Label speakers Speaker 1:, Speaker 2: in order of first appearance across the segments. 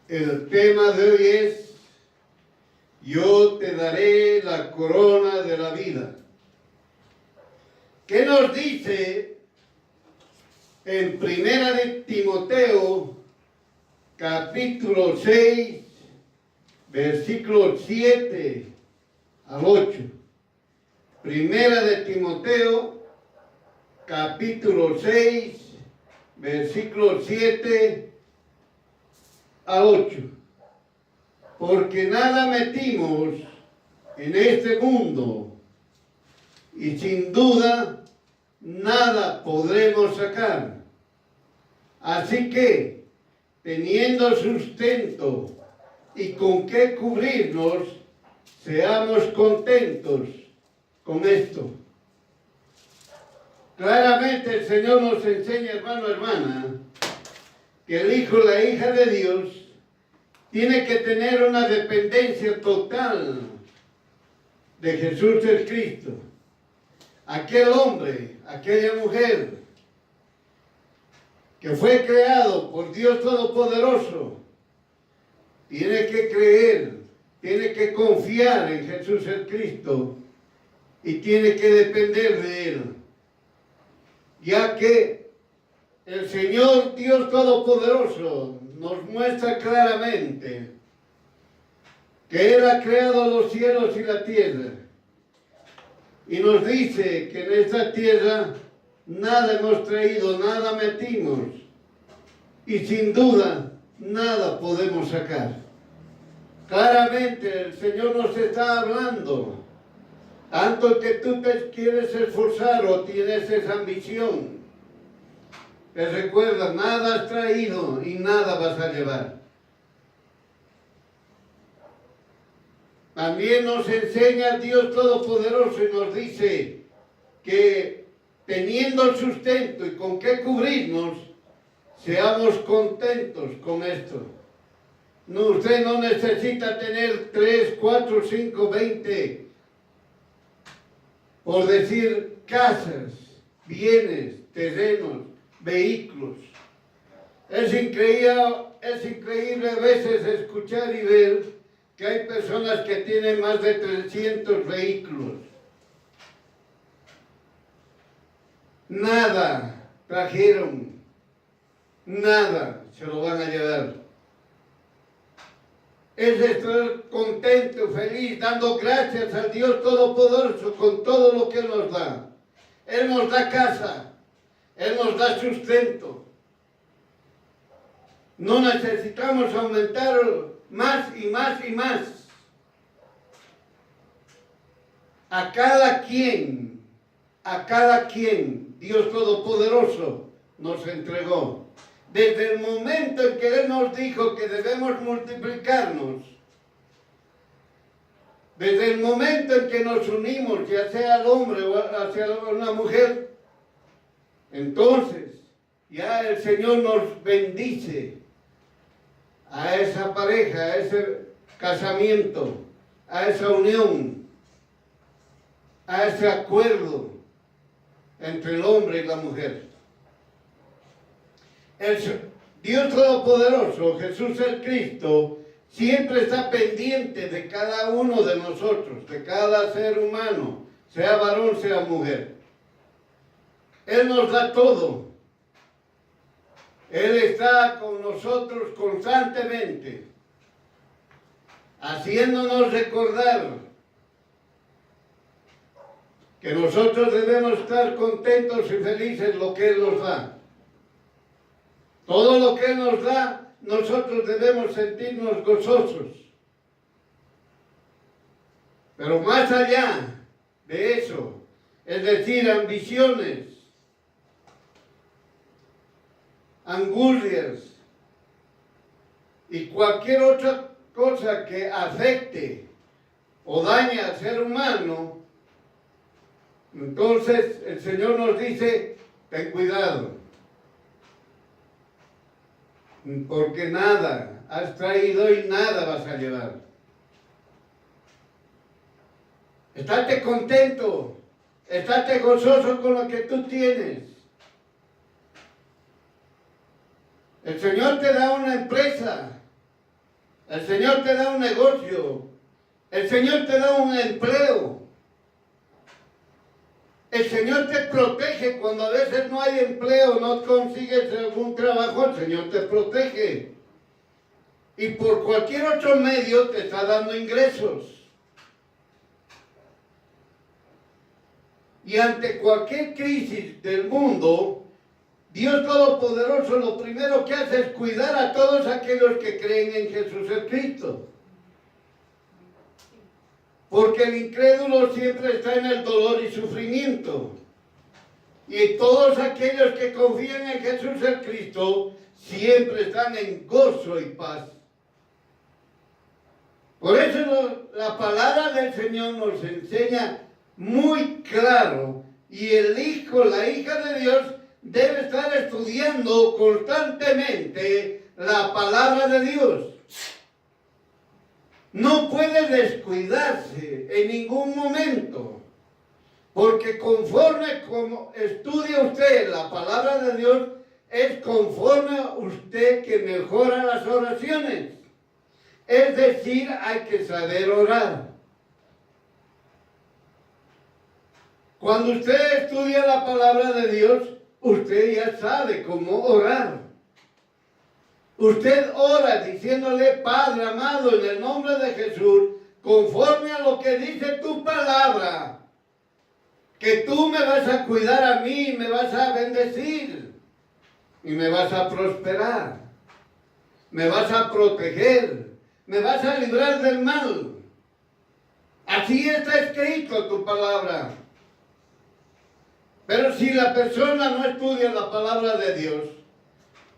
Speaker 1: El tema de hoy es: yo te daré la corona de la vida. ¿Qué nos dice en Primera de Timoteo, capítulo 6, versículos 7 al 8? Primera de Timoteo, capítulo 6, versículos 7 al 8. Porque nada metimos en este mundo y sin duda nada podremos sacar. Así que, teniendo sustento y con qué cubrirnos, seamos contentos con esto. Claramente el Señor nos enseña, hermano, hermana, que el Hijo, la hija de Dios, tiene que tener una dependencia total de Jesús el Cristo. Aquel hombre, aquella mujer que fue creado por Dios Todopoderoso, tiene que creer, tiene que confiar en Jesús el Cristo y tiene que depender de Él, ya que el Señor Dios Todopoderoso nos muestra claramente que Él ha creado los cielos y la tierra, y nos dice que en esta tierra nada hemos traído, nada metimos, y sin duda nada podemos sacar. Claramente el Señor nos está hablando, tanto que tú te quieres esforzar o tienes esa ambición, te recuerda, nada has traído y nada vas a llevar. También nos enseña Dios Todopoderoso y nos dice que teniendo sustento y con qué cubrirnos, seamos contentos con esto. No, usted no necesita tener 3, 4, 5, 20, por decir, casas, bienes, terrenos, vehículos. Es increíble a veces escuchar y ver que hay personas que tienen más de 300 vehículos. Nada trajeron, nada se lo van a llevar. Es estar contento, feliz, dando gracias al Dios Todopoderoso con todo lo que Él nos da. Él nos da casa, Él nos da sustento. No necesitamos aumentar más y más y más. A cada quien, Dios Todopoderoso nos entregó. Desde el momento en que Él nos dijo que debemos multiplicarnos, desde el momento en que nos unimos, ya sea al hombre o hacia una mujer, entonces ya el Señor nos bendice a esa pareja, a ese casamiento, a esa unión, a ese acuerdo entre el hombre y la mujer. El Dios Todopoderoso, Jesús el Cristo, siempre está pendiente de cada uno de nosotros, de cada ser humano, sea varón, sea mujer. Él nos da todo. Él está con nosotros constantemente, haciéndonos recordar que nosotros debemos estar contentos y felices en lo que Él nos da. Todo lo que Él nos da, nosotros debemos sentirnos gozosos. Pero más allá de eso, es decir, ambiciones, angustias y cualquier otra cosa que afecte o dañe al ser humano, entonces el Señor nos dice, ten cuidado, porque nada has traído y nada vas a llevar. Estate contento, estate gozoso con lo que tú tienes. El Señor te da una empresa, El Señor te da un negocio. El Señor te da un empleo. El Señor te protege cuando a veces no hay empleo, no consigues algún trabajo, el Señor te protege. Y por cualquier otro medio te está dando ingresos. Y ante cualquier crisis del mundo, Dios Todopoderoso lo primero que hace es cuidar a todos aquellos que creen en Jesús el Cristo. Porque el incrédulo siempre está en el dolor y sufrimiento. Y todos aquellos que confían en Jesús el Cristo siempre están en gozo y paz. Por eso la palabra del Señor nos enseña muy claro, y el hijo, la hija de Dios debe estar estudiando constantemente la palabra de Dios. No puede descuidarse en ningún momento, porque conforme como estudia usted la palabra de Dios, es conforme a usted que mejora las oraciones. Es decir, hay que saber orar. Cuando usted estudia la palabra de Dios, usted ya sabe cómo orar. Usted ora diciéndole: Padre amado, en el nombre de Jesús, conforme a lo que dice tu palabra, que tú me vas a cuidar a mí, me vas a bendecir y me vas a prosperar, me vas a proteger, me vas a librar del mal. Así está escrito tu palabra. Pero si la persona no estudia la palabra de Dios,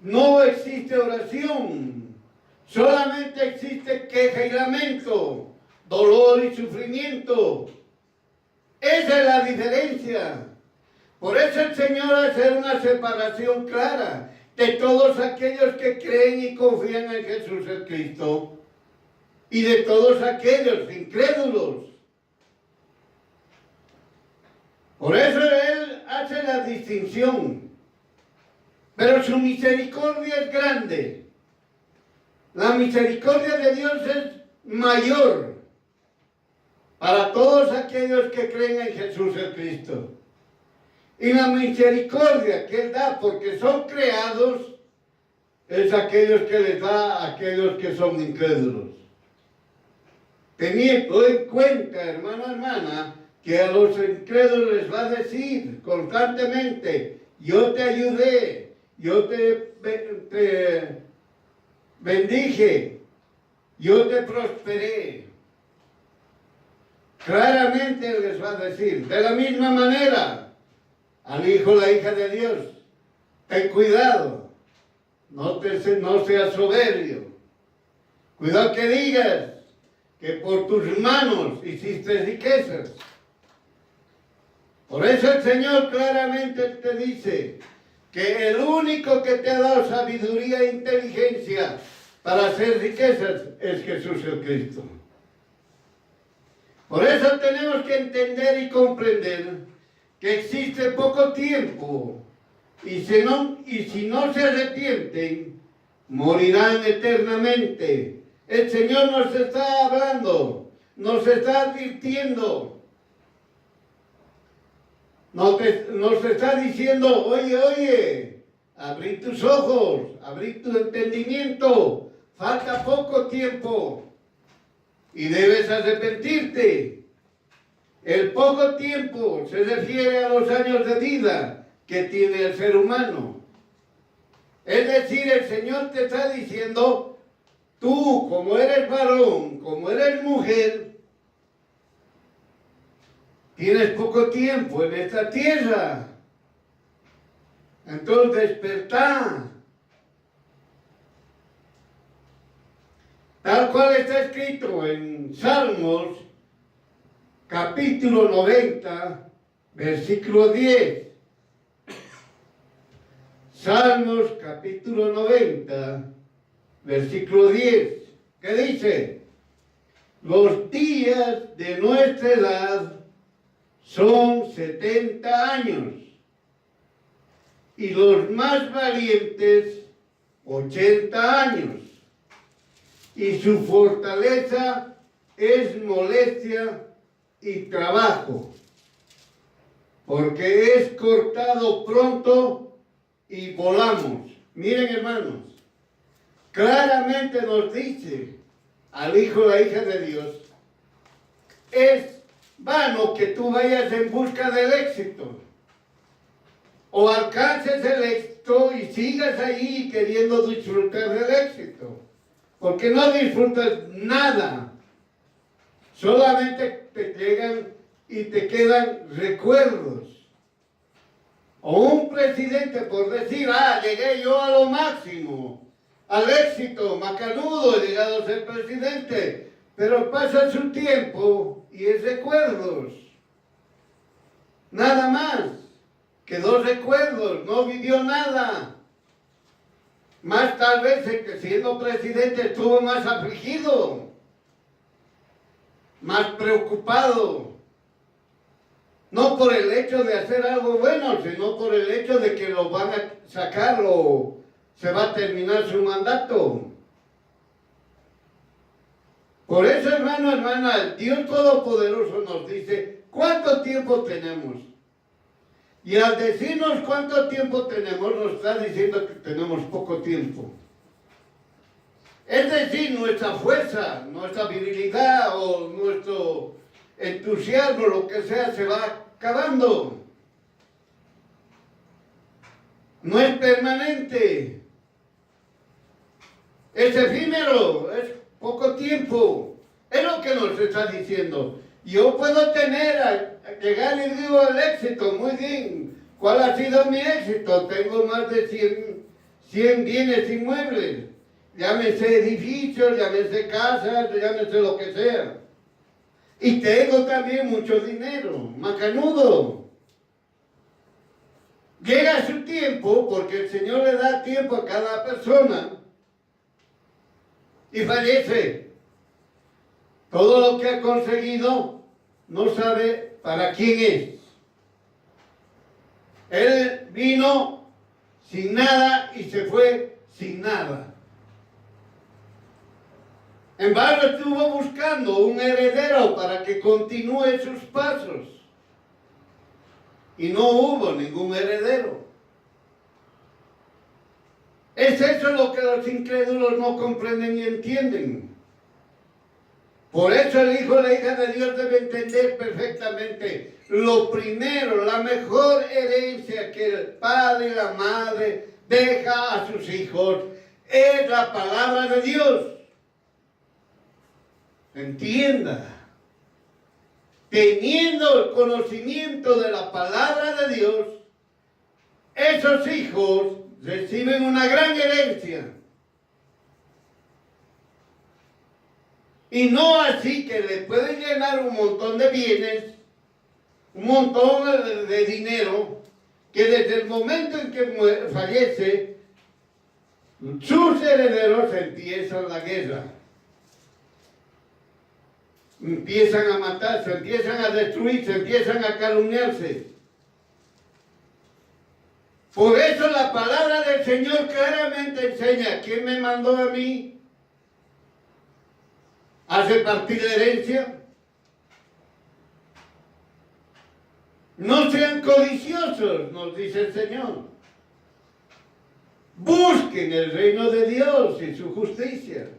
Speaker 1: no existe oración, solamente existe queja y lamento, dolor y sufrimiento. Esa es la diferencia. Por eso el Señor hace una separación clara de todos aquellos que creen y confían en Jesús el Cristo y de todos aquellos incrédulos. Por eso Él hace la distinción. Pero su misericordia es grande. La misericordia de Dios es mayor para todos aquellos que creen en Jesús el Cristo. Y la misericordia que Él da porque son creados es aquellos que les da a aquellos que son incrédulos. Teniendo en cuenta, hermano, hermana, que a los incrédulos les va a decir constantemente: yo te ayudé, yo te bendije, yo te prosperé. Claramente les va a decir, de la misma manera, al hijo, la hija de Dios: ten cuidado, no seas soberbio. Cuidado que digas que por tus manos hiciste riquezas. Por eso el Señor claramente te dice que el único que te ha dado sabiduría e inteligencia para hacer riquezas es Jesús el Cristo. Por eso tenemos que entender y comprender que existe poco tiempo y si no se arrepienten, morirán eternamente. El Señor nos está hablando, nos está advirtiendo. Nos está diciendo: oye, abrí tus ojos, abrí tu entendimiento, falta poco tiempo y debes arrepentirte. El poco tiempo se refiere a los años de vida que tiene el ser humano. Es decir, el Señor te está diciendo: tú, como eres varón, como eres mujer, tienes poco tiempo en esta tierra. Entonces despertá. Tal cual está escrito en Salmos, capítulo 90, versículo 10. Salmos, capítulo 90, versículo 10. ¿Qué dice? Los días de nuestra edad son 70 años, y los más valientes 80 años, y su fortaleza es molestia y trabajo, porque es cortado pronto y volamos. Miren, hermanos, claramente nos dice al hijo o la hija de Dios, es vano que tú vayas en busca del éxito o alcances el éxito y sigas ahí queriendo disfrutar del éxito, porque no disfrutas nada, solamente te llegan y te quedan recuerdos. O un presidente por decir, llegué yo a lo máximo, al éxito, macanudo, he llegado a ser presidente, pero pasa su tiempo y es recuerdos, nada más, quedó recuerdos, no vivió nada. Más tal vez el que siendo presidente estuvo más afligido, más preocupado, no por el hecho de hacer algo bueno, sino por el hecho de que lo van a sacar o se va a terminar su mandato. Por eso, hermano, hermana, el Dios Todopoderoso nos dice, ¿cuánto tiempo tenemos? Y al decirnos cuánto tiempo tenemos, nos está diciendo que tenemos poco tiempo. Es decir, nuestra fuerza, nuestra virilidad o nuestro entusiasmo, lo que sea, se va acabando. No es permanente. Es efímero, es poco tiempo. Es lo que nos está diciendo. Yo puedo llegar y digo al éxito, muy bien. ¿Cuál ha sido mi éxito? Tengo más de 100 bienes inmuebles. Llámese edificios, llámese casas, llámese lo que sea. Y tengo también mucho dinero, macanudo. Llega su tiempo, porque el Señor le da tiempo a cada persona, y fallece. Todo lo que ha conseguido, no sabe para quién es. Él vino sin nada y se fue sin nada. En embargo, estuvo buscando un heredero para que continúe sus pasos. Y no hubo ningún heredero. Es eso lo que los incrédulos no comprenden y entienden. Por eso el hijo o la hija de Dios debe entender perfectamente. Lo primero, la mejor herencia que el padre y la madre deja a sus hijos es la palabra de Dios. Entienda, teniendo el conocimiento de la palabra de Dios, esos hijos reciben una gran herencia. Y no así que le pueden llenar un montón de bienes, un montón de dinero, que desde el momento en que fallece, sus herederos empiezan la guerra. Empiezan a matarse, empiezan a destruirse, empiezan a calumniarse. Por eso la palabra del Señor claramente enseña: ¿quién me mandó a mí a repartir la herencia? No sean codiciosos, nos dice el Señor. Busquen el reino de Dios y su justicia.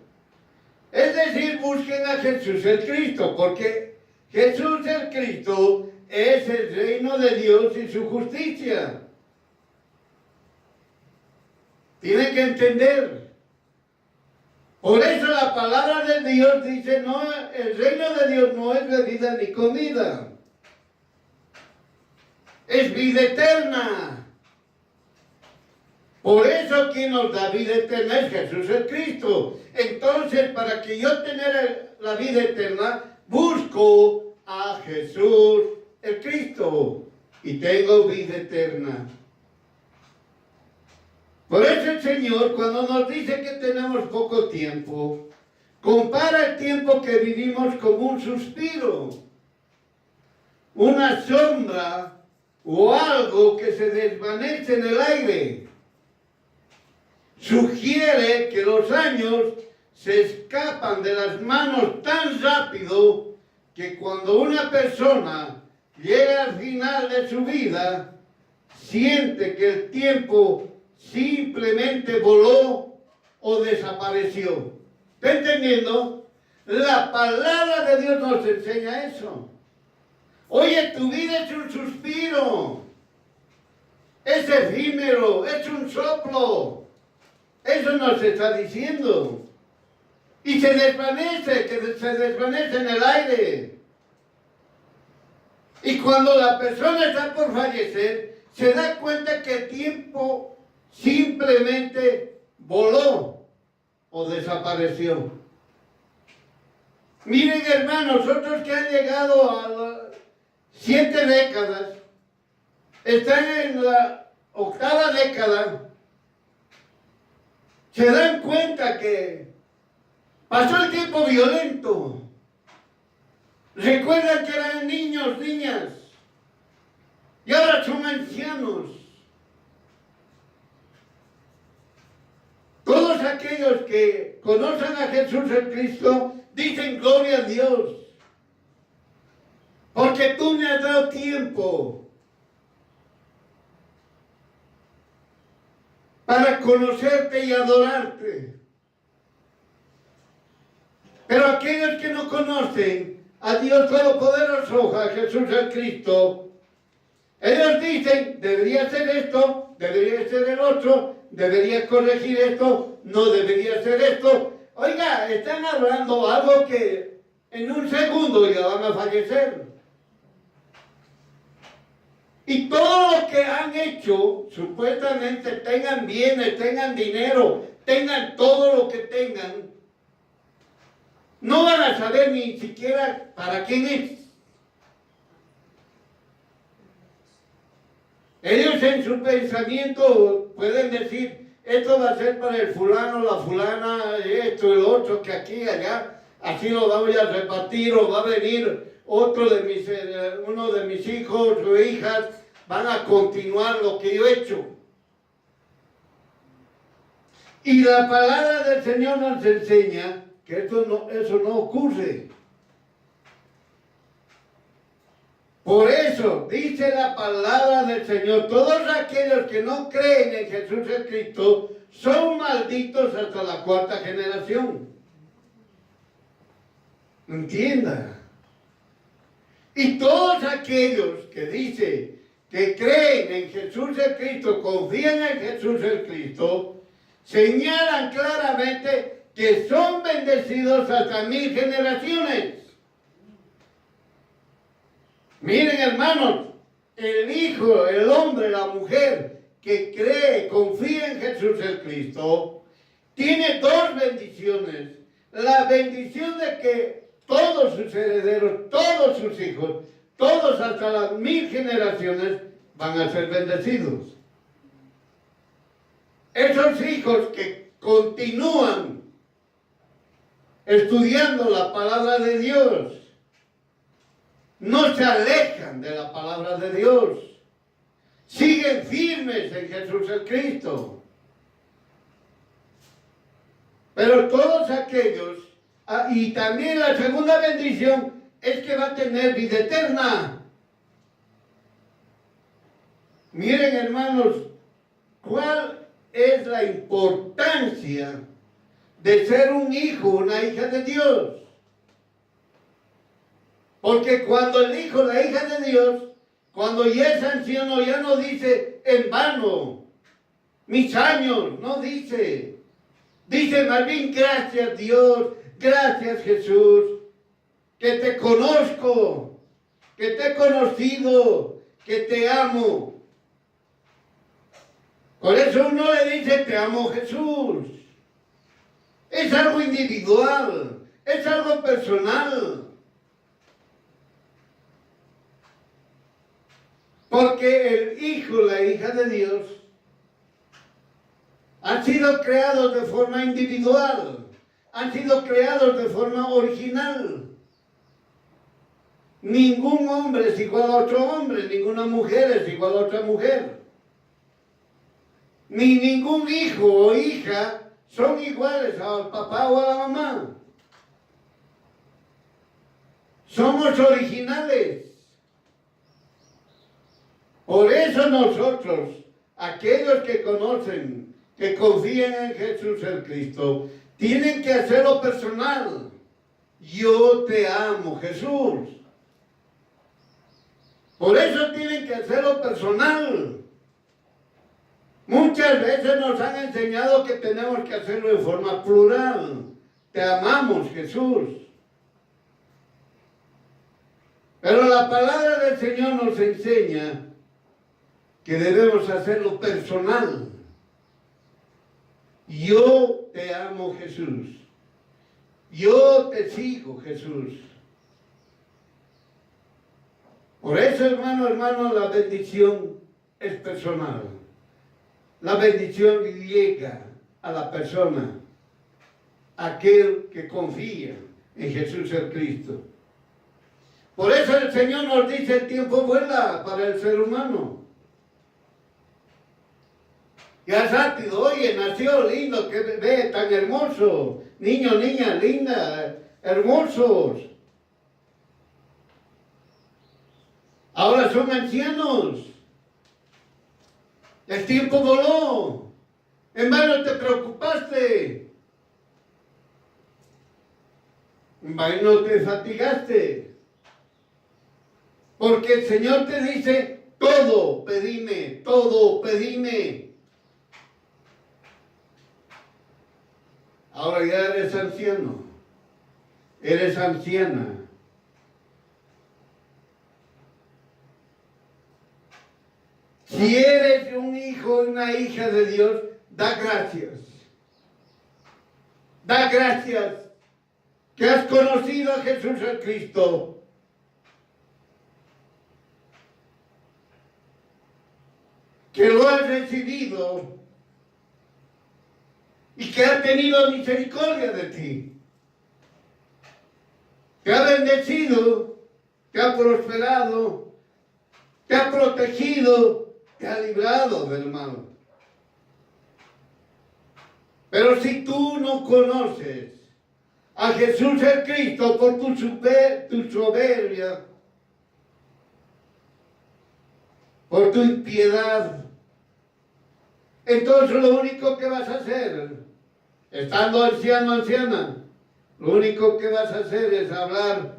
Speaker 1: Es decir, busquen a Jesús el Cristo, porque Jesús el Cristo es el reino de Dios y su justicia. Tienen que entender. Por eso la palabra de Dios dice, no, el reino de Dios no es bebida ni comida. Es vida eterna. Por eso quien nos da vida eterna es Jesús el Cristo. Entonces, para que yo tenga la vida eterna, busco a Jesús el Cristo y tengo vida eterna. Por eso el Señor, cuando nos dice que tenemos poco tiempo, compara el tiempo que vivimos como un suspiro, una sombra o algo que se desvanece en el aire. Sugiere que los años se escapan de las manos tan rápido que cuando una persona llega al final de su vida, siente que el tiempo simplemente voló o desapareció. ¿Está entendiendo? La palabra de Dios nos enseña eso. Oye, tu vida es un suspiro, es efímero, es un soplo. Eso nos está diciendo. Y se desvanece, que se desvanece en el aire. Y cuando la persona está por fallecer, se da cuenta que el tiempo simplemente voló o desapareció. Miren, hermanos, otros que han llegado a las 7 décadas, están en la 8ª década, se dan cuenta que pasó el tiempo violento. Recuerdan que eran niños, niñas, y ahora son ancianos. Todos aquellos que conocen a Jesús el Cristo dicen gloria a Dios, porque tú me has dado tiempo para conocerte y adorarte. Pero aquellos que no conocen a Dios Todopoderoso, a Jesús el Cristo, ellos dicen, debería ser esto, debería ser el otro, debería corregir esto, no debería ser esto. Oiga, están hablando algo que en un segundo ya van a fallecer. Y todo lo que han hecho, supuestamente tengan bienes, tengan dinero, tengan todo lo que tengan, no van a saber ni siquiera para quién es. Ellos en su pensamiento pueden decir, esto va a ser para el fulano, la fulana, esto, el otro, que aquí, allá, así lo voy a repartir, o va a venir otro de mis, uno de mis hijos o hijas, van a continuar lo que yo he hecho. Y la palabra del Señor nos enseña que eso no ocurre. Por eso dice la palabra del Señor, todos aquellos que no creen en Jesús el Cristo son malditos hasta la 4ª generación. Entienda. Y todos aquellos que dicen que creen en Jesús el Cristo, confían en Jesús el Cristo, señalan claramente que son bendecidos hasta 1000 generaciones. Miren, hermanos, el hijo, el hombre, la mujer que cree, confía en Jesús el Cristo, tiene 2 bendiciones. La bendición de que todos sus herederos, todos sus hijos, todos hasta las 1000 generaciones van a ser bendecidos. Esos hijos que continúan estudiando la palabra de Dios, no se alejan de la palabra de Dios, siguen firmes en Jesús el Cristo. Pero todos aquellos, y también la segunda bendición es que va a tener vida eterna. Miren, hermanos, ¿cuál es la importancia de ser un hijo, una hija de Dios? Porque cuando el hijo, la hija de Dios, cuando ya es anciano, ya no dice en vano, mis años, no dice. Dice más bien, gracias Dios, gracias Jesús, que te conozco, que te he conocido, que te amo. Por eso uno le dice, te amo Jesús. Es algo individual, es algo personal. Porque el hijo, la hija de Dios, han sido creados de forma individual, han sido creados de forma original. Ningún hombre es igual a otro hombre, ninguna mujer es igual a otra mujer. Ni ningún hijo o hija son iguales al papá o a la mamá. Somos originales. Por eso nosotros, aquellos que conocen, que confían en Jesús el Cristo, tienen que hacerlo personal. Yo te amo, Jesús. Por eso tienen que hacerlo personal. Muchas veces nos han enseñado que tenemos que hacerlo en forma plural. Te amamos, Jesús. Pero la palabra del Señor nos enseña que debemos hacerlo personal. Yo te amo, Jesús. Yo te sigo, Jesús. Por eso, hermano, la bendición es personal. La bendición llega a la persona, aquel que confía en Jesús el Cristo. Por eso el Señor nos dice, el tiempo vuela para el ser humano. Ya rápido, oye, nació lindo, que bebé tan hermoso. Niño, niña, linda, hermosos. Ahora son ancianos. El tiempo voló. En vano te preocupaste. En vano te fatigaste. Porque el Señor te dice, todo pedime, todo pedime. Ahora ya eres anciano, eres anciana. Si eres un hijo o una hija de Dios, da gracias. Da gracias que has conocido a Jesús el Cristo. Que lo has recibido y que ha tenido misericordia de ti. Te ha bendecido, te ha prosperado, te ha protegido, te ha librado del mal. Pero si tú no conoces a Jesús el Cristo por tu soberbia, por tu impiedad, entonces lo único que vas a hacer, estando anciano, anciana, lo único que vas a hacer es hablar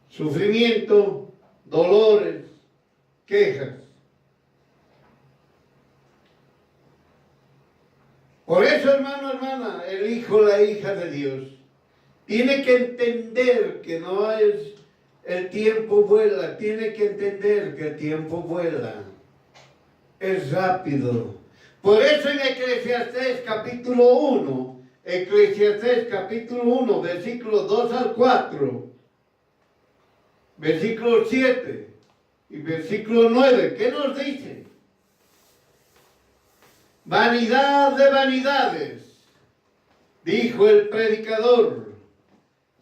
Speaker 1: sufrimiento, dolores, quejas. Por eso, hermano, hermana, el hijo, la hija de Dios, tiene que entender que no es el tiempo vuela, tiene que entender que el tiempo vuela, es rápido. Por eso en Eclesiastés capítulo 1, versículos 2 al 4, versículo 7 y versículo 9, ¿qué nos dice? Vanidad de vanidades, dijo el predicador,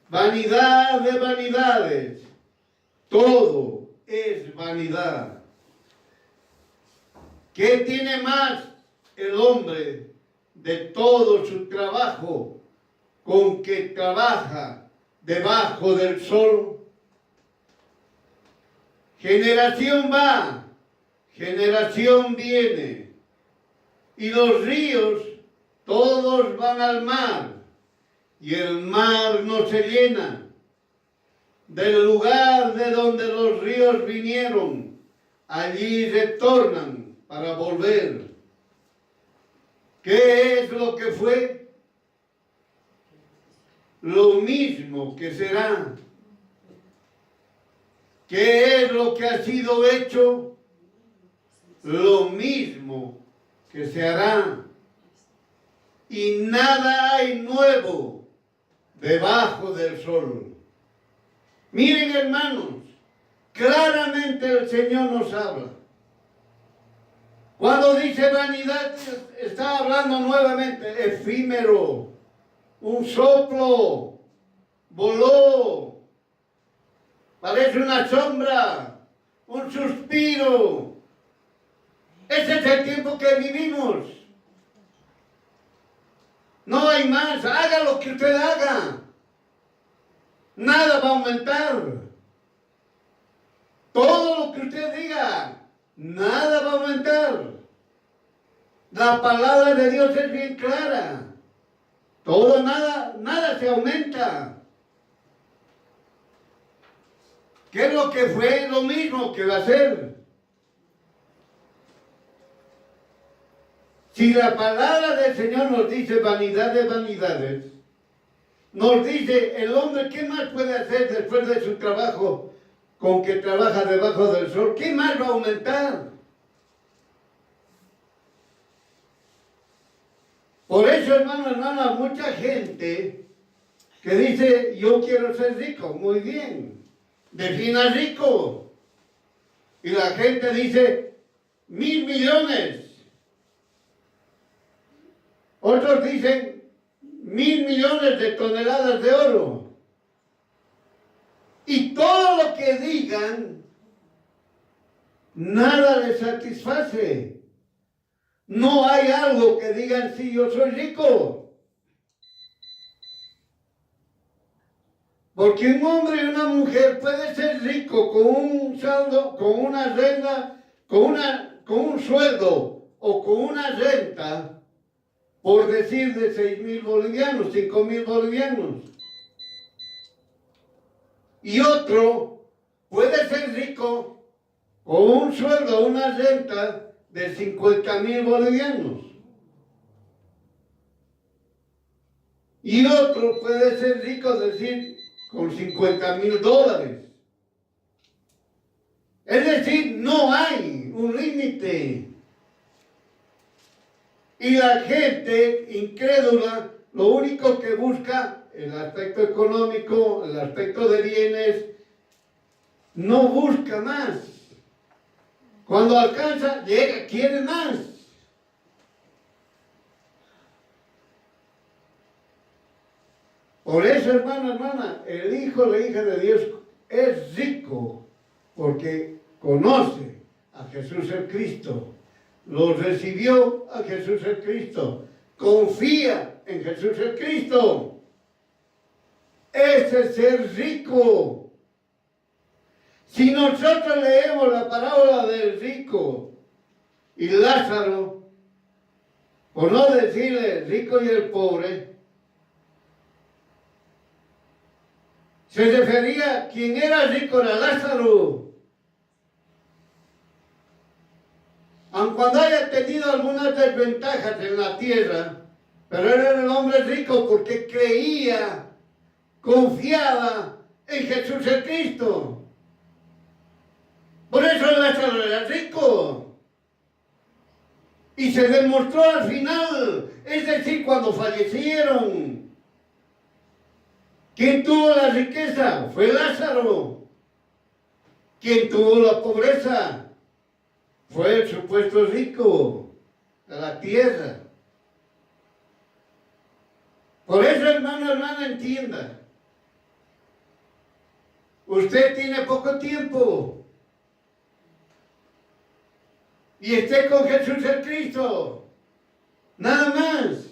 Speaker 1: vanidad de vanidades, todo es vanidad. ¿Qué tiene más el hombre de todo su trabajo con que trabaja debajo del sol? Generación va, generación viene. Y los ríos, todos van al mar, y el mar no se llena. Del lugar de donde los ríos vinieron, allí retornan para volver. ¿Qué es lo que fue? Lo mismo que será. ¿Qué es lo que ha sido hecho? Lo mismo que se hará, y nada hay nuevo debajo del sol. Miren, hermanos, claramente el Señor nos habla. Cuando dice vanidad, está hablando nuevamente efímero, un soplo, voló, parece una sombra, un suspiro. Ese es el tiempo que vivimos. No hay más, haga lo que usted haga. Nada va a aumentar. Todo lo que usted diga, nada va a aumentar. La palabra de Dios es bien clara. Todo, nada se aumenta. ¿Qué es lo que fue? Lo mismo que va a ser. Si la palabra del Señor nos dice vanidad de vanidades, nos dice el hombre qué más puede hacer después de su trabajo con que trabaja debajo del sol, ¿qué más va a aumentar? Por eso, hermana, mucha gente que dice, yo quiero ser rico, muy bien, defina rico. Y la gente dice, 1.000 millones. Otros dicen, 1.000 millones de toneladas de oro. Y todo lo que digan, nada les satisface. No hay algo que digan, sí, yo soy rico. Porque un hombre y una mujer puede ser rico con un saldo, con una renta, con un sueldo o con una renta, por decir de 6.000 bolivianos, 5.000 bolivianos. Y otro puede ser rico con un sueldo, una renta de 50.000 bolivianos. Y otro puede ser rico, es decir, con 50.000 dólares. Es decir, no hay un límite. Y la gente incrédula lo único que busca, el aspecto económico, el aspecto de bienes, no busca más. Cuando alcanza, llega, quiere más. Por eso, hermana, el hijo, la hija de Dios es rico porque conoce a Jesús el Cristo, lo recibió a Jesús el Cristo, confía en Jesús el Cristo. Ese es ser rico. Si nosotros leemos la parábola del rico y Lázaro, por no decirle rico y el pobre, se refería a quien era rico era Lázaro. Aun cuando haya tenido algunas desventajas en la tierra, pero él era el hombre rico porque creía, confiaba en Jesús el Cristo. Por eso Lázaro era rico. Y se demostró al final, es decir, cuando fallecieron. ¿Quién tuvo la riqueza? Fue Lázaro. ¿Quién tuvo la pobreza? Fue el supuesto rico de la tierra. Por eso, hermana, entienda. Usted tiene poco tiempo. Y esté con Jesús el Cristo. Nada más.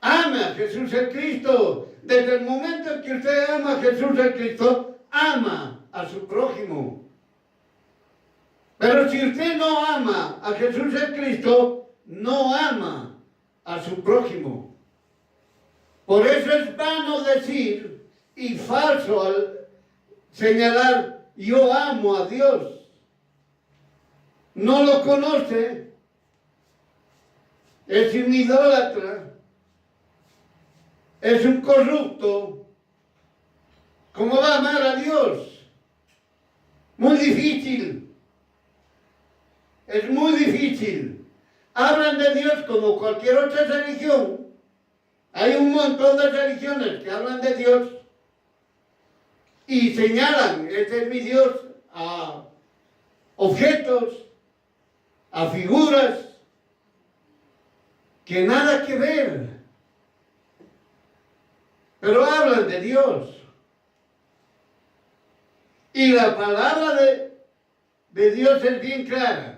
Speaker 1: Ame a Jesús el Cristo. Desde el momento en que usted ama a Jesús el Cristo, ama a su prójimo. Pero si usted no ama a Jesús el Cristo, no ama a su prójimo. Por eso es vano decir y falso al señalar, yo amo a Dios. No lo conoce, es un idólatra, es un corrupto. ¿Cómo va a amar a Dios? Muy difícil. Es muy difícil. Hablan de Dios como cualquier otra religión. Hay un montón de religiones que hablan de Dios y señalan, este es mi Dios, a objetos, a figuras que nada que ver, pero hablan de Dios. Y la palabra de Dios es bien clara.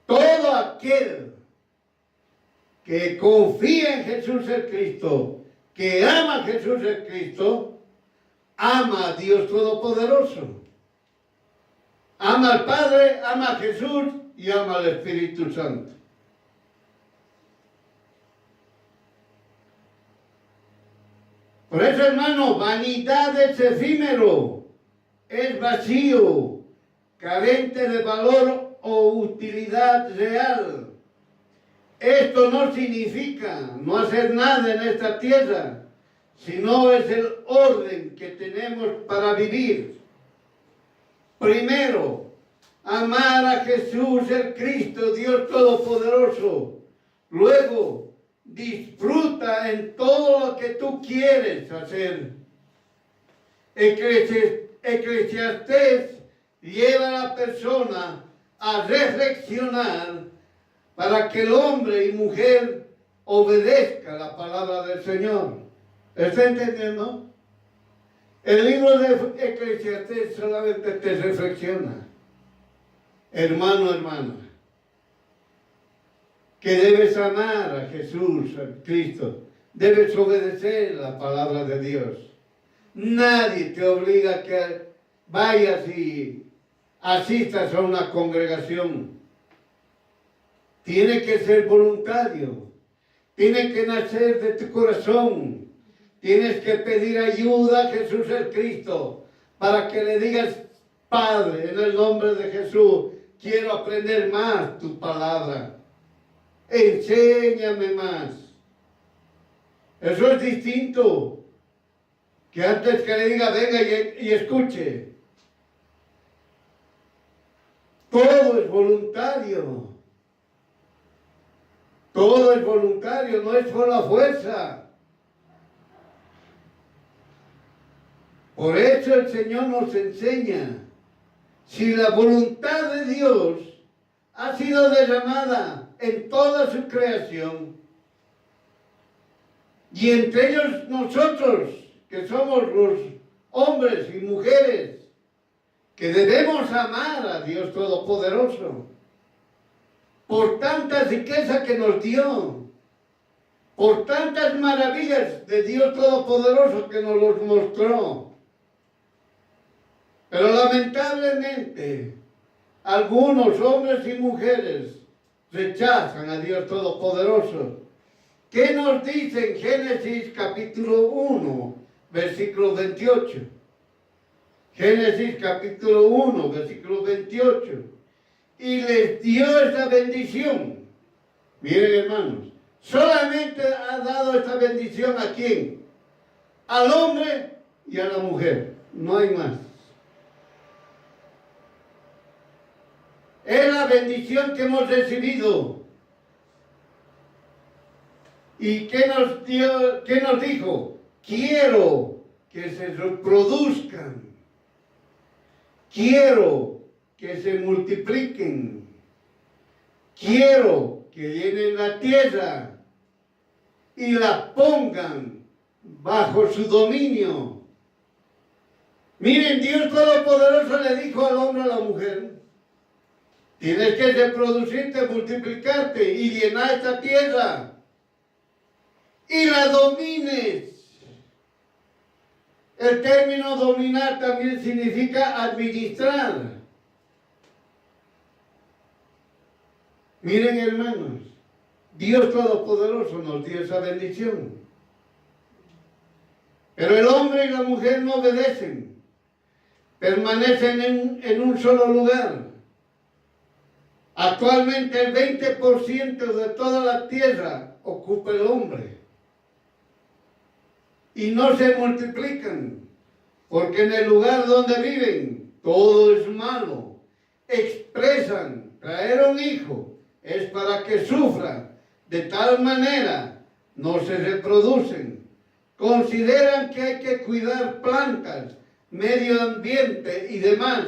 Speaker 1: Todo aquel que confía en Jesús el Cristo, que ama a Jesús el Cristo, ama a Dios Todopoderoso. Ama al Padre, ama a Jesús y ama al Espíritu Santo. Por eso, hermano, vanidad es efímero, es vacío, carente de valor o utilidad real. Esto no significa no hacer nada en esta tierra, sino es el orden que tenemos para vivir. Primero, amar a Jesús el Cristo, Dios Todopoderoso. Luego, disfruta en todo lo que tú quieres hacer. Eclesiastés lleva a la persona a reflexionar para que el hombre y mujer obedezca la palabra del Señor. ¿Está entendiendo? El libro de Eclesiastés solamente te reflexiona, hermano, hermana, que debes amar a Jesús, a Cristo, debes obedecer la palabra de Dios. Nadie te obliga a que vayas y asistas a una congregación. Tiene que ser voluntario, tiene que nacer de tu corazón. Tienes que pedir ayuda a Jesús el Cristo para que le digas: Padre, en el nombre de Jesús, quiero aprender más tu palabra. Enséñame más. Eso es distinto que antes que le diga venga y escuche. Todo es voluntario. Todo es voluntario, no es por la fuerza. Por eso el Señor nos enseña, si la voluntad de Dios ha sido derramada en toda su creación, y entre ellos nosotros, que somos los hombres y mujeres, que debemos amar a Dios Todopoderoso, por tanta riqueza que nos dio, por tantas maravillas de Dios Todopoderoso que nos los mostró. Pero lamentablemente, algunos hombres y mujeres rechazan a Dios Todopoderoso. ¿Qué nos dice en Génesis capítulo 1, versículo 28? Génesis capítulo 1, versículo 28. Y les dio esta bendición. Miren, hermanos, solamente ha dado esta bendición ¿a quién? Al hombre y a la mujer. No hay más. Es la bendición que hemos recibido. ¿Y qué nos dio, qué nos dijo? Quiero que se reproduzcan. Quiero que se multipliquen. Quiero que llenen la tierra y la pongan bajo su dominio. Miren, Dios Todopoderoso le dijo al hombre y a la mujer: tienes que reproducirte, multiplicarte y llenar esta tierra. Y la domines. El término dominar también significa administrar. Miren, hermanos, Dios Todopoderoso nos dio esa bendición. Pero el hombre y la mujer no obedecen. Permanecen en un solo lugar. Actualmente el 20% de toda la tierra ocupa el hombre. Y no se multiplican, porque en el lugar donde viven todo es malo. Expresan: traer un hijo es para que sufra, de tal manera no se reproducen. Consideran que hay que cuidar plantas, medio ambiente y demás,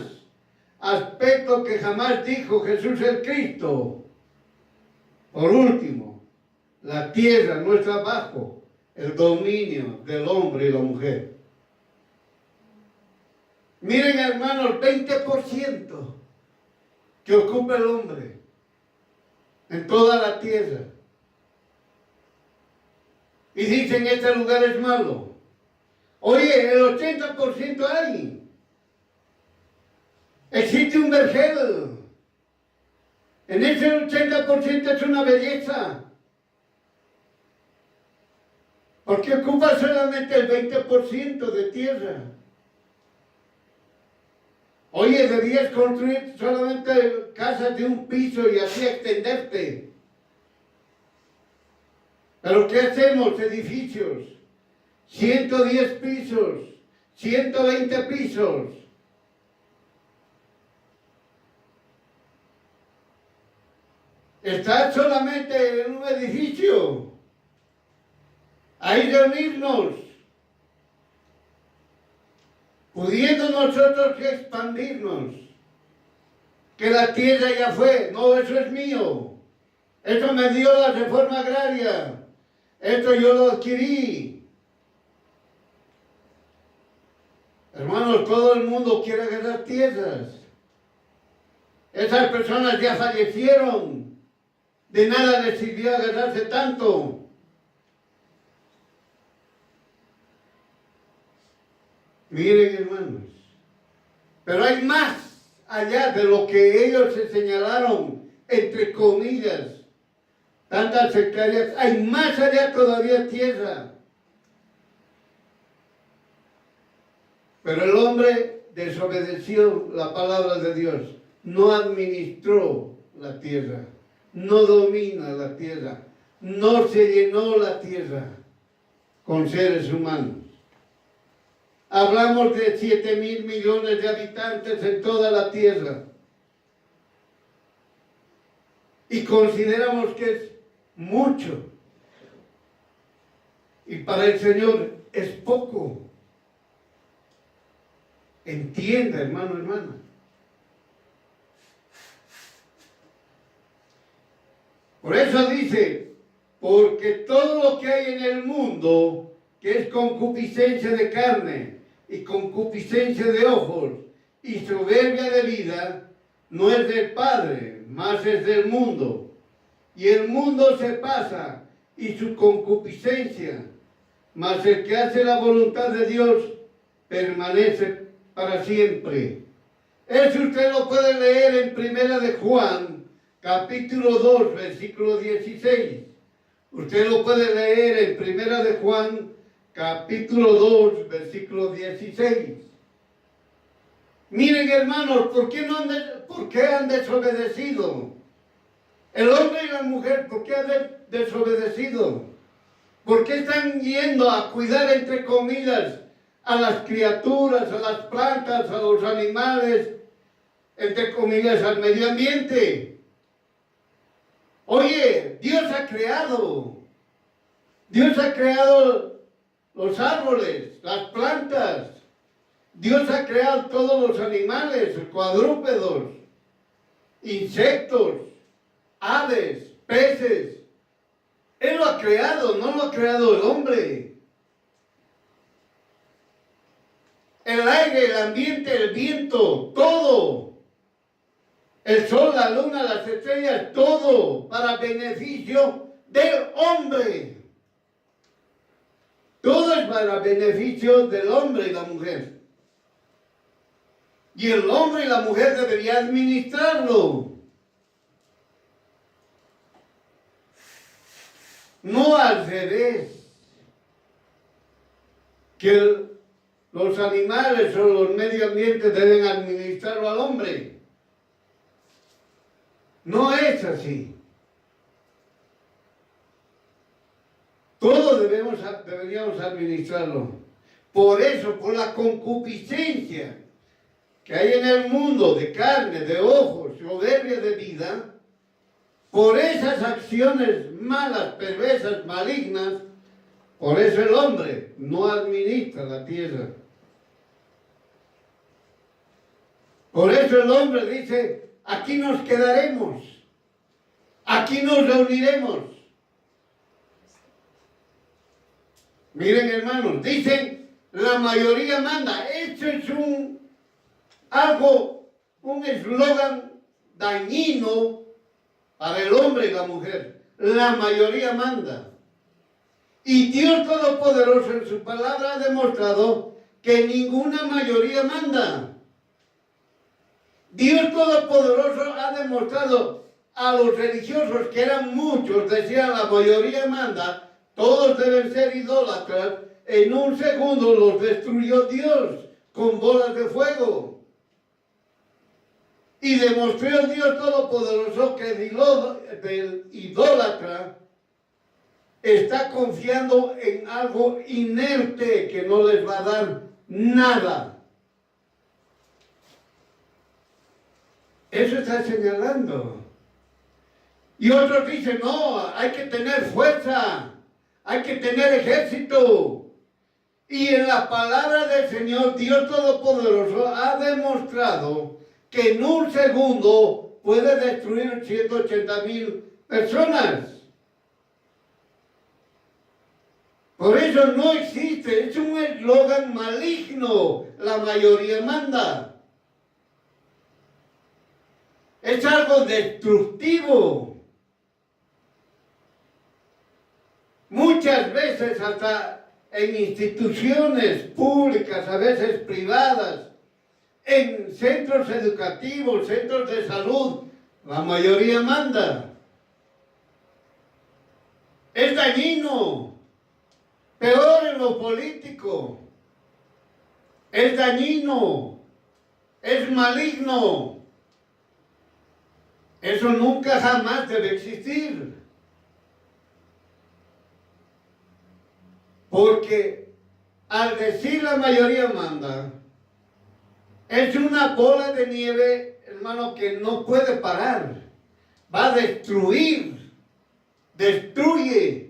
Speaker 1: aspecto que jamás dijo Jesús el Cristo. Por último, la tierra no está bajo el dominio del hombre y la mujer. Miren, hermanos, 20% que ocupa el hombre en toda la tierra. y dicen este lugar es malo. Oye, el 80% hay. Existe un vergel. En ese 80% es una belleza. ¿Por qué ocupa solamente el 20% de tierra? Oye, debías construir solamente casas de un piso y así extenderte. Pero ¿qué hacemos? Edificios. 110 pisos, 120 pisos. Estar solamente en un edificio. Hay reunirnos. Pudiendo nosotros expandirnos. Que la tierra ya fue. No, eso es mío. Esto me dio la reforma agraria. Esto yo lo adquirí. Hermanos, todo el mundo quiere agarrar tierras. Esas personas ya fallecieron. De nada les sirvió agarrarse tanto. Miren, hermanos, pero hay más allá de lo que ellos se señalaron, entre comillas, tantas hectáreas, hay más allá todavía tierra. Pero el hombre desobedeció la palabra de Dios, no administró la tierra, no domina la tierra, no se llenó la tierra con seres humanos. Hablamos de 7,000 millones de habitantes en toda la tierra. Y consideramos que es mucho. Y para el Señor es poco. Entienda, hermano, hermana. Por eso dice, porque todo lo que hay en el mundo, que es concupiscencia de carne, y concupiscencia de ojos y soberbia de vida, no es del Padre, mas es del mundo. Y el mundo se pasa y su concupiscencia, mas el que hace la voluntad de Dios permanece para siempre. Eso usted lo puede leer en Primera de Juan, capítulo 2, versículo 16. Usted lo puede leer en Primera de Juan, capítulo 2, versículo 16. Miren, hermanos, ¿por qué han desobedecido? El hombre y la mujer, ¿por qué han desobedecido? ¿Por qué están yendo a cuidar, entre comillas, a las criaturas, a las plantas, a los animales, entre comillas, al medio ambiente? Oye, Dios ha creado los árboles, las plantas. Dios ha creado todos los animales, cuadrúpedos, insectos, aves, peces. Él lo ha creado, no lo ha creado el hombre. El aire, el ambiente, el viento, todo. El sol, la luna, las estrellas, todo para beneficio del hombre. Todo es para beneficio del hombre y la mujer. Y el hombre y la mujer deberían administrarlo. No al revés. Que los animales o los medio ambientes deben administrarlo al hombre. No es así. Todo deberíamos administrarlo. Por eso, por la concupiscencia que hay en el mundo de carne, de ojos, soberbia de vida, por esas acciones malas, perversas, malignas, por eso el hombre no administra la tierra. Por eso el hombre dice, aquí nos quedaremos, aquí nos reuniremos. Miren, hermanos, dicen, la mayoría manda. Esto es un eslogan dañino para el hombre y la mujer. La mayoría manda. Y Dios Todopoderoso en su palabra ha demostrado que ninguna mayoría manda. Dios Todopoderoso ha demostrado a los religiosos, que eran muchos, decían la mayoría manda, todos deben ser idólatras, en un segundo los destruyó Dios con bolas de fuego. Y demostró Dios Todopoderoso que el idólatra está confiando en algo inerte que no les va a dar nada. Eso está señalando. Y otros dicen, no, hay que tener fuerza, hay que tener ejército. Y en la palabra del Señor, Dios Todopoderoso ha demostrado que en un segundo puede destruir 180,000 personas. Por eso no existe, es un eslogan maligno, la mayoría manda. Es algo destructivo. Muchas veces hasta en instituciones públicas, a veces privadas, en centros educativos, centros de salud, la mayoría manda. Es dañino. Peor en lo político. Es dañino. Es maligno. Eso nunca jamás debe existir. Porque al decir la mayoría manda, es una bola de nieve, hermano, que no puede parar. Va a destruir. Destruye.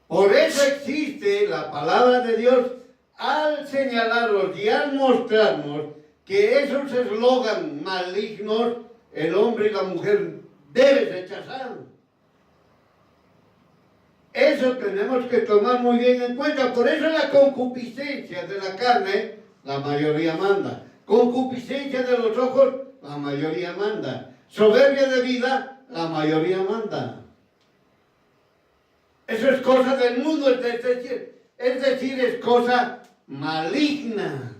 Speaker 1: Por eso existe la palabra de Dios al señalarnos y al mostrarnos que esos eslogan malignos el hombre y la mujer deben rechazar. Eso tenemos que tomar muy bien en cuenta. Por eso la concupiscencia de la carne, la mayoría manda. Concupiscencia de los ojos, la mayoría manda. Soberbia de vida, la mayoría manda. Eso es cosa del mundo, es decir, es cosa maligna,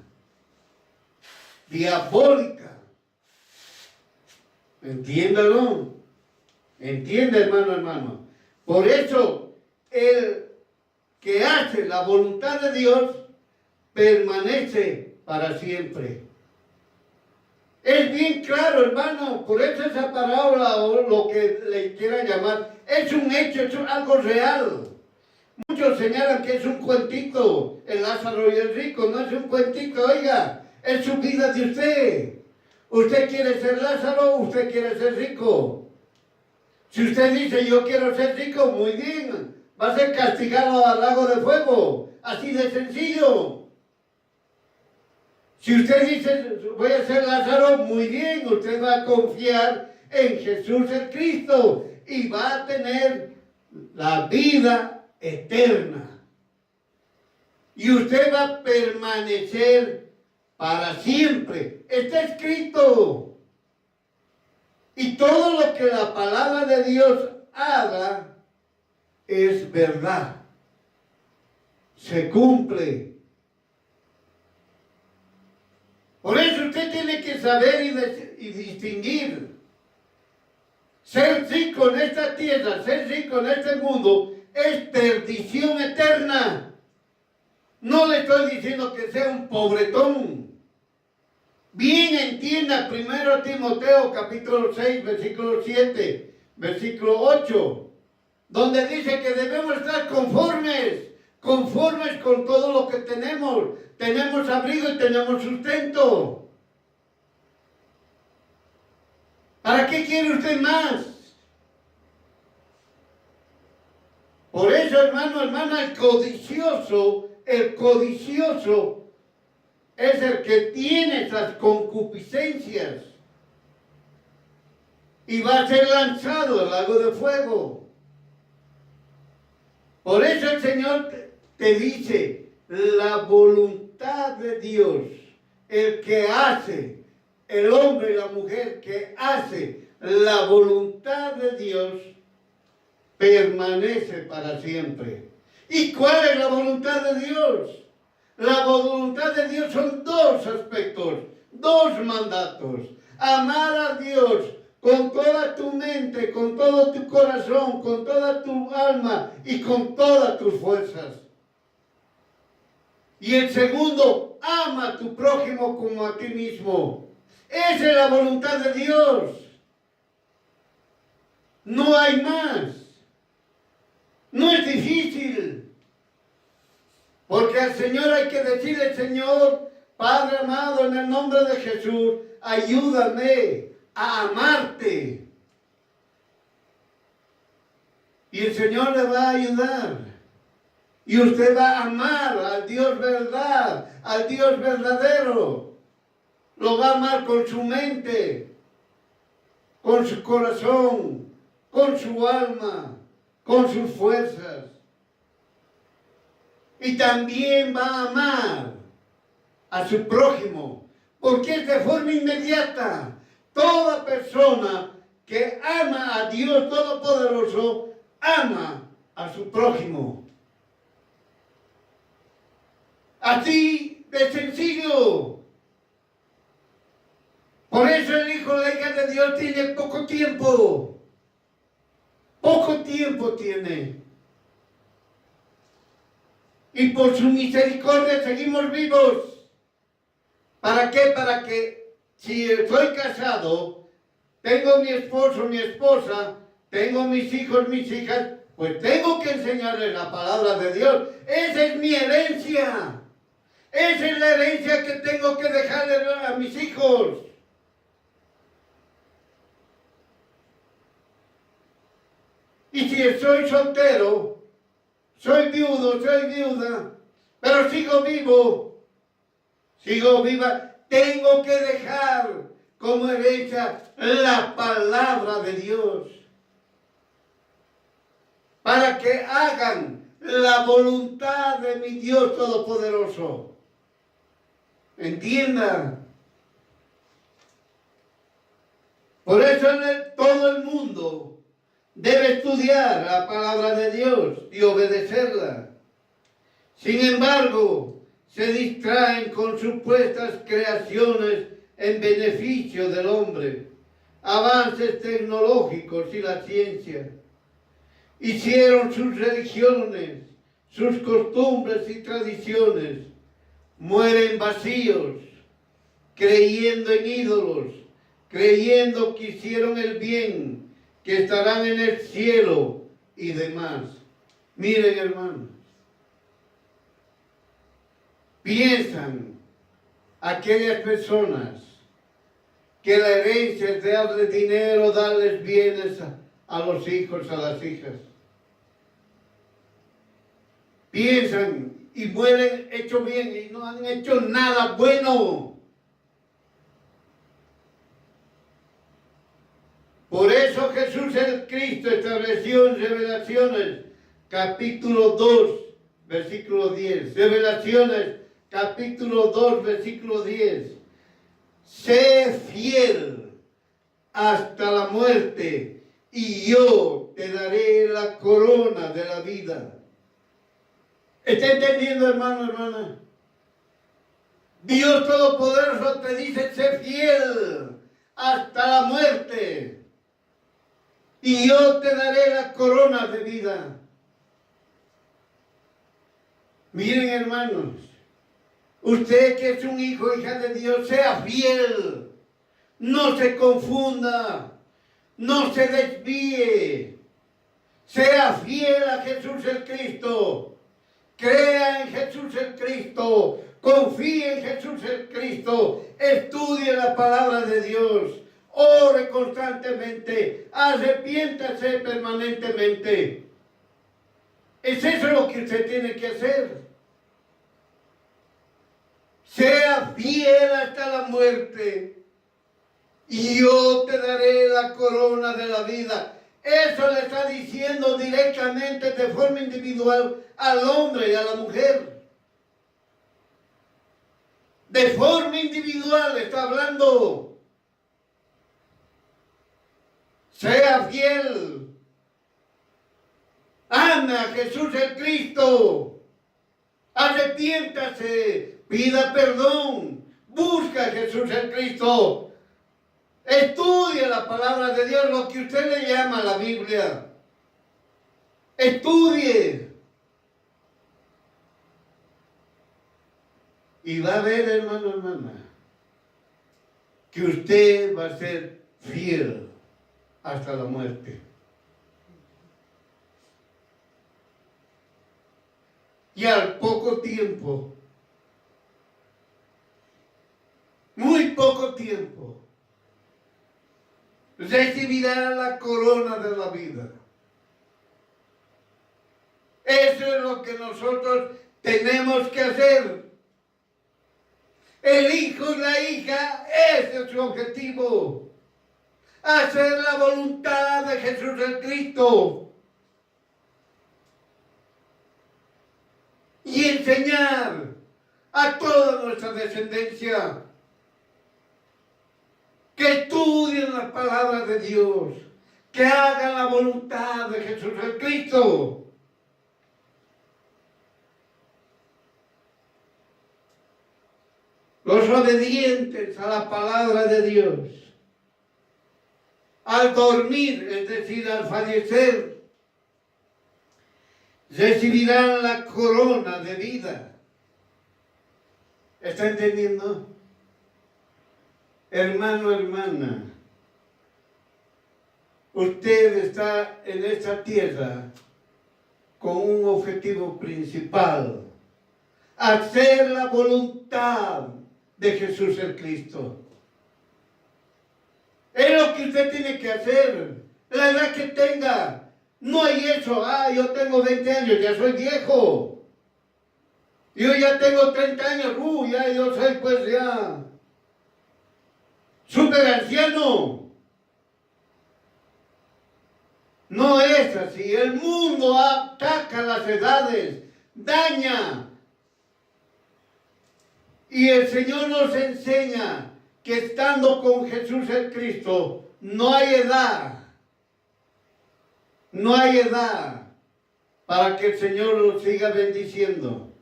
Speaker 1: diabólica. Entiéndalo. Entiende, hermano. Por eso, el que hace la voluntad de Dios permanece para siempre. Es bien claro, hermano, por eso esa parábola o lo que le quieran llamar, es un hecho, es algo real. Muchos señalan que es un cuentito, el Lázaro y el rico, no es un cuentito, oiga, es su vida de usted. Usted quiere ser Lázaro, usted quiere ser rico. Si usted dice, yo quiero ser rico, muy bien, va a ser castigado al lago de fuego, así de sencillo. Si usted dice, voy a ser Lázaro, muy bien, usted va a confiar en Jesús el Cristo y va a tener la vida eterna. Y usted va a permanecer para siempre. Está escrito. Y todo lo que la palabra de Dios haga es verdad. Se cumple. Por eso usted tiene que saber y distinguir. Ser rico en esta tierra, ser rico en este mundo, es perdición eterna. No le estoy diciendo que sea un pobretón. Bien entienda 1 Timoteo capítulo 6, versículo 7, versículo 8, donde dice que debemos estar conformes con todo lo que tenemos. Tenemos abrigo y tenemos sustento. ¿Para qué quiere usted más? Por eso, hermana, el codicioso es el que tiene esas concupiscencias y va a ser lanzado al lago de fuego. Por eso el Señor te dice, la voluntad de Dios, el que hace, el hombre y la mujer que hace la voluntad de Dios, permanece para siempre. ¿Y cuál es la voluntad de Dios? La voluntad de Dios son dos aspectos, dos mandatos. Amar a Dios con toda tu mente, con todo tu corazón, con toda tu alma y con todas tus fuerzas. Y el segundo, ama a tu prójimo como a ti mismo. Esa es la voluntad de Dios. No hay más. No es difícil. Porque al Señor hay que decirle, Señor, Padre amado, en el nombre de Jesús, ayúdame a amarte. Y el Señor le va a ayudar. Y usted va a amar al Dios verdad, al Dios verdadero. Lo va a amar con su mente, con su corazón, con su alma, con sus fuerzas. Y también va a amar a su prójimo, porque es de forma inmediata. Toda persona que ama a Dios Todopoderoso, ama a su prójimo. Así de sencillo. Por eso el Hijo de la hija de Dios tiene poco tiempo. Poco tiempo tiene. Y por su misericordia seguimos vivos. ¿Para qué? Para que si estoy casado, tengo mi esposo, mi esposa, tengo mis hijos, mis hijas, pues tengo que enseñarles la palabra de Dios. Esa es mi herencia. Esa es la herencia que tengo que dejarle a mis hijos. Y si soy soltero, soy viudo, soy viuda, pero sigo vivo, sigo viva, tengo que dejar como herencia la palabra de Dios. Para que hagan la voluntad de mi Dios Todopoderoso. Entienda. Por eso todo el mundo debe estudiar la palabra de Dios y obedecerla. Sin embargo, se distraen con supuestas creaciones en beneficio del hombre, avances tecnológicos y la ciencia. Hicieron sus religiones, sus costumbres y tradiciones, mueren vacíos, creyendo en ídolos, creyendo que hicieron el bien, que estarán en el cielo y demás. Miren, hermanos, piensan aquellas personas que la herencia es darles dinero, darles bienes a los hijos, a las hijas. Piensan y mueren hecho bien y no han hecho nada bueno. Por eso Jesús el Cristo estableció en Revelaciones capítulo 2, versículo 10. Revelaciones capítulo 2, versículo 10. Sé fiel hasta la muerte y yo te daré la corona de la vida. ¿Está entendiendo, hermano, hermana? Dios Todopoderoso te dice, sé fiel hasta la muerte y yo te daré la corona de vida. Miren, hermanos, usted que es un hijo, hija de Dios, sea fiel, no se confunda, no se desvíe, sea fiel a Jesús el Cristo. Crea en Jesús el Cristo, confíe en Jesús el Cristo, estudie la palabra de Dios, ore constantemente, arrepiéntase permanentemente. Es eso lo que usted tiene que hacer. Sea fiel hasta la muerte y yo te daré la corona de la vida. Eso le está diciendo directamente de forma individual al hombre y a la mujer. De forma individual está hablando. Sea fiel ame a Jesús el Cristo, arrepiéntase, pida perdón, busca a Jesús el Cristo, estudie la palabra de Dios, lo que usted le llama la Biblia, estudie. Y va a ver, hermano, hermana, que usted va a ser fiel hasta la muerte. Y al poco tiempo, muy poco tiempo, recibirá la corona de la vida. Eso es lo que nosotros tenemos que hacer. El hijo y la hija, ese es su objetivo. Hacer la voluntad de Jesús el Cristo. Y enseñar a toda nuestra descendencia que estudien la palabra de Dios, que hagan la voluntad de Jesús el Cristo. Los obedientes a la palabra de Dios, al dormir, es decir, al fallecer, recibirán la corona de vida. ¿Está entendiendo? Hermano, hermana, usted está en esta tierra con un objetivo principal: hacer la voluntad de Jesús el Cristo. Es lo que usted tiene que hacer, la edad que tenga. No hay eso, yo tengo 20 años, ya soy viejo. Yo ya tengo 30 años, ya yo soy pues ya súper anciano. No es así, el mundo ataca las edades, daña. Y el Señor nos enseña que estando con Jesús el Cristo, no hay edad. No hay edad para que el Señor lo siga bendiciendo.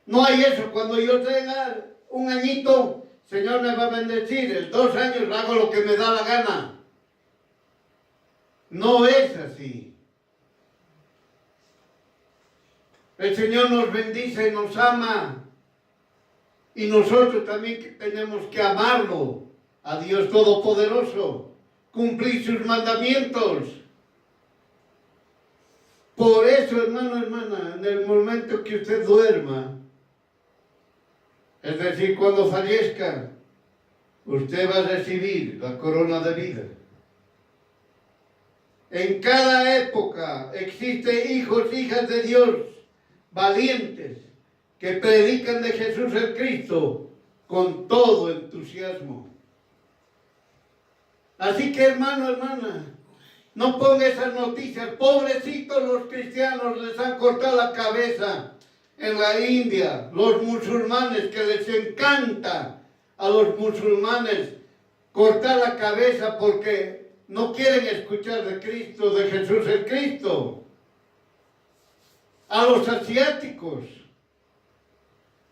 Speaker 1: No hay eso. Cuando yo tenga un añito, el Señor me va a bendecir. En 2 años hago lo que me da la gana. No es así. El Señor nos bendice, nos ama. Y nosotros también tenemos que amarlo, a Dios Todopoderoso, cumplir sus mandamientos. Por eso, hermano, hermana, en el momento que usted duerma, es decir, cuando fallezca, usted va a recibir la corona de vida. En cada época existen hijos, hijas de Dios, valientes, que predican de Jesús el Cristo con todo entusiasmo. Así que, hermano, hermana, no ponga esas noticias. Pobrecitos los cristianos, les han cortado la cabeza en la India. Los musulmanes, que les encanta a los musulmanes cortar la cabeza porque no quieren escuchar de Cristo, de Jesús el Cristo. A los asiáticos,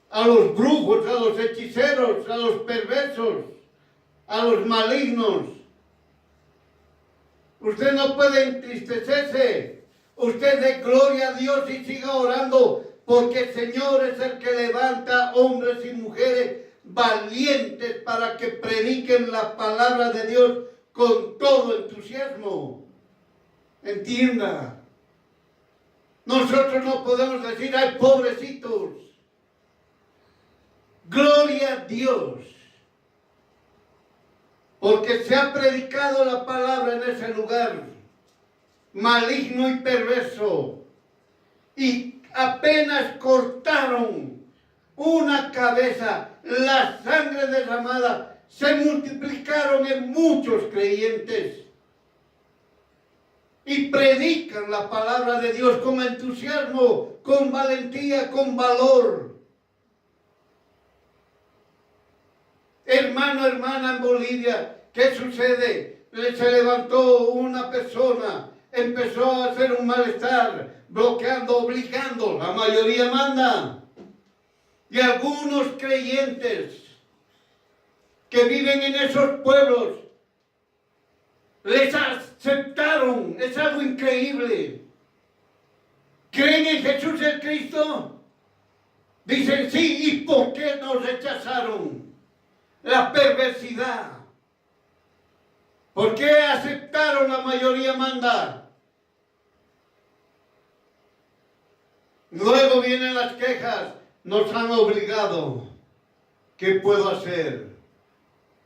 Speaker 1: a los brujos, a los hechiceros, a los perversos, a los malignos. Usted no puede entristecerse. Usted dé gloria a Dios y siga orando, porque el Señor es el que levanta hombres y mujeres valientes para que prediquen la palabra de Dios con todo entusiasmo. Entienda. Nosotros no podemos decir, ay, pobrecitos. Gloria a Dios. Porque se ha predicado la palabra en ese lugar, maligno y perverso, y apenas cortaron una cabeza, la sangre derramada, se multiplicaron en muchos creyentes, y predican la palabra de Dios con entusiasmo, con valentía, con valor. Hermano, hermana, en Bolivia, ¿qué sucede? Se levantó una persona, empezó a hacer un malestar, bloqueando, obligando. La mayoría manda. Y algunos creyentes que viven en esos pueblos les aceptaron. Es algo increíble. ¿Creen en Jesús el Cristo? Dicen sí. ¿Y por qué nos rechazaron? La perversidad. ¿Por qué aceptaron? La mayoría manda. Luego vienen las quejas. Nos han obligado. ¿Qué puedo hacer?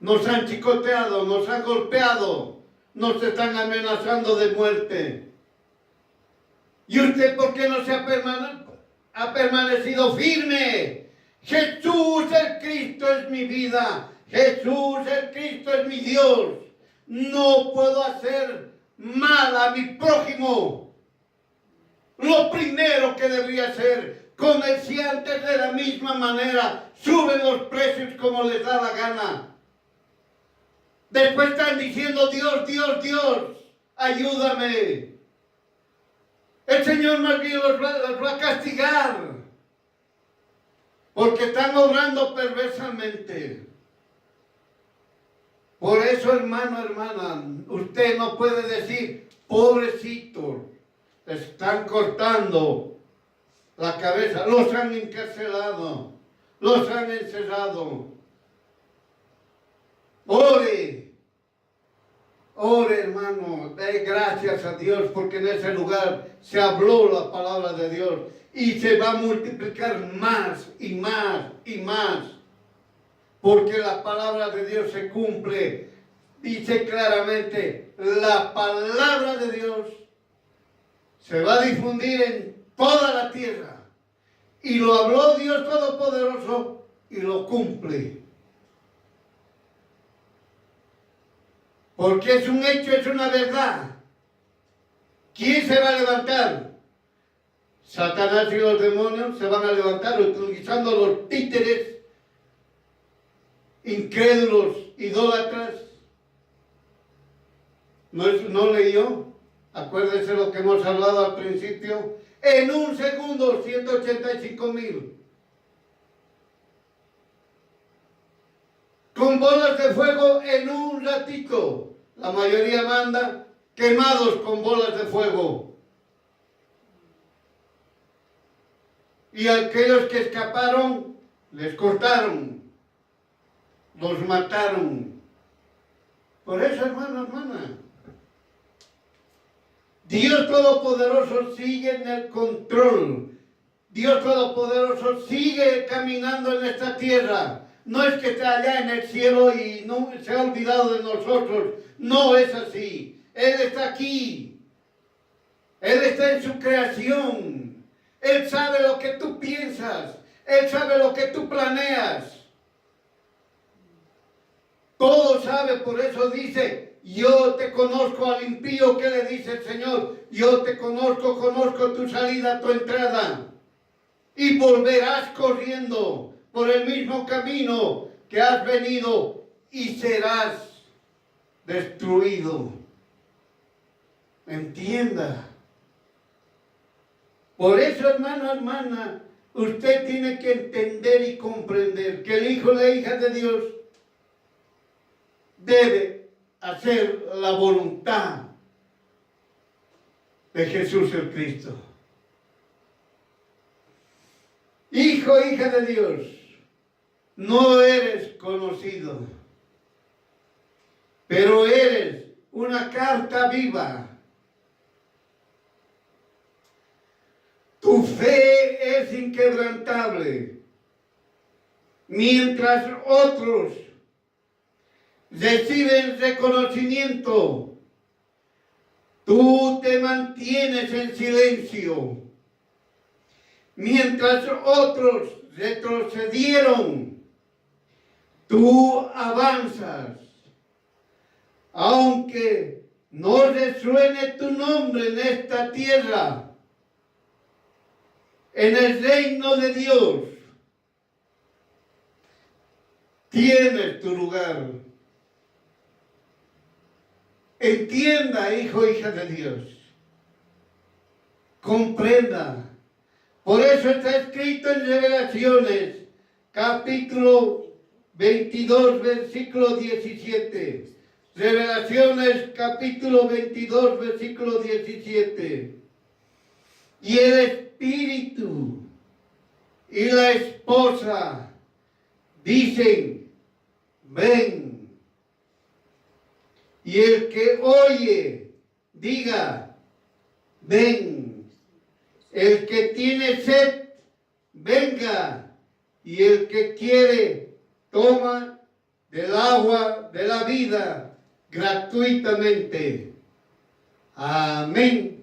Speaker 1: Nos han chicoteado, nos han golpeado, nos están amenazando de muerte. ¿Y usted por qué no se ha permanecido firme? Jesús el Cristo es mi vida. Jesús el Cristo es mi Dios. No puedo hacer mal a mi prójimo. Lo primero que debería hacer, comerciantes de la misma manera, suben los precios como les da la gana. Después están diciendo, Dios, Dios, Dios, ayúdame. El Señor más bien los va a castigar. Porque están obrando perversamente. Por eso, hermano, hermana, usted no puede decir, pobrecito, están cortando la cabeza, los han encarcelado, los han encerrado. Ore, ore, hermano, dé gracias a Dios porque en ese lugar se habló la palabra de Dios y se va a multiplicar más y más y más, porque la palabra de Dios se cumple. Dice claramente, la palabra de Dios se va a difundir en toda la tierra, y lo habló Dios Todopoderoso y lo cumple. Porque es un hecho, es una verdad. ¿Quién se va a levantar? Satanás y los demonios se van a levantar utilizando los títeres, incrédulos, idólatras. ¿No leyó? Acuérdese lo que hemos hablado al principio. En un segundo, 185,000. Con bolas de fuego en un ratito. La mayoría manda quemados con bolas de fuego. Y aquellos que escaparon, les cortaron, los mataron. Por eso, hermano, hermana, Dios Todopoderoso sigue en el control. Dios Todopoderoso sigue caminando en esta tierra. No es que esté allá en el cielo y no se ha olvidado de nosotros. No es así. Él está aquí. Él está en su creación. Él sabe lo que tú piensas. Él sabe lo que tú planeas. Todo sabe, por eso dice, yo te conozco al impío. ¿Qué le dice el Señor? Yo te conozco, conozco tu salida, tu entrada. Y volverás corriendo por el mismo camino que has venido y serás destruido. Entienda. Por eso, hermano, hermana, usted tiene que entender y comprender que el hijo y la hija de Dios debe hacer la voluntad de Jesús el Cristo. Hijo, hija de Dios, no eres conocido, pero eres una carta viva. Tu fe es inquebrantable, mientras otros reciben reconocimiento, tú te mantienes en silencio. Mientras otros retrocedieron, tú avanzas. Aunque no resuene tu nombre en esta tierra, en el reino de Dios, tienes tu lugar. Entienda, hijo, hija de Dios. comprenda. Por eso está escrito en Revelaciones, capítulo 22, versículo 17. Revelaciones, capítulo 22, versículo 17. Y el Espíritu y la esposa dicen, ven. Y el que oye, diga, ven. El que tiene sed, venga. Y el que quiere, toma del agua de la vida gratuitamente. Amén.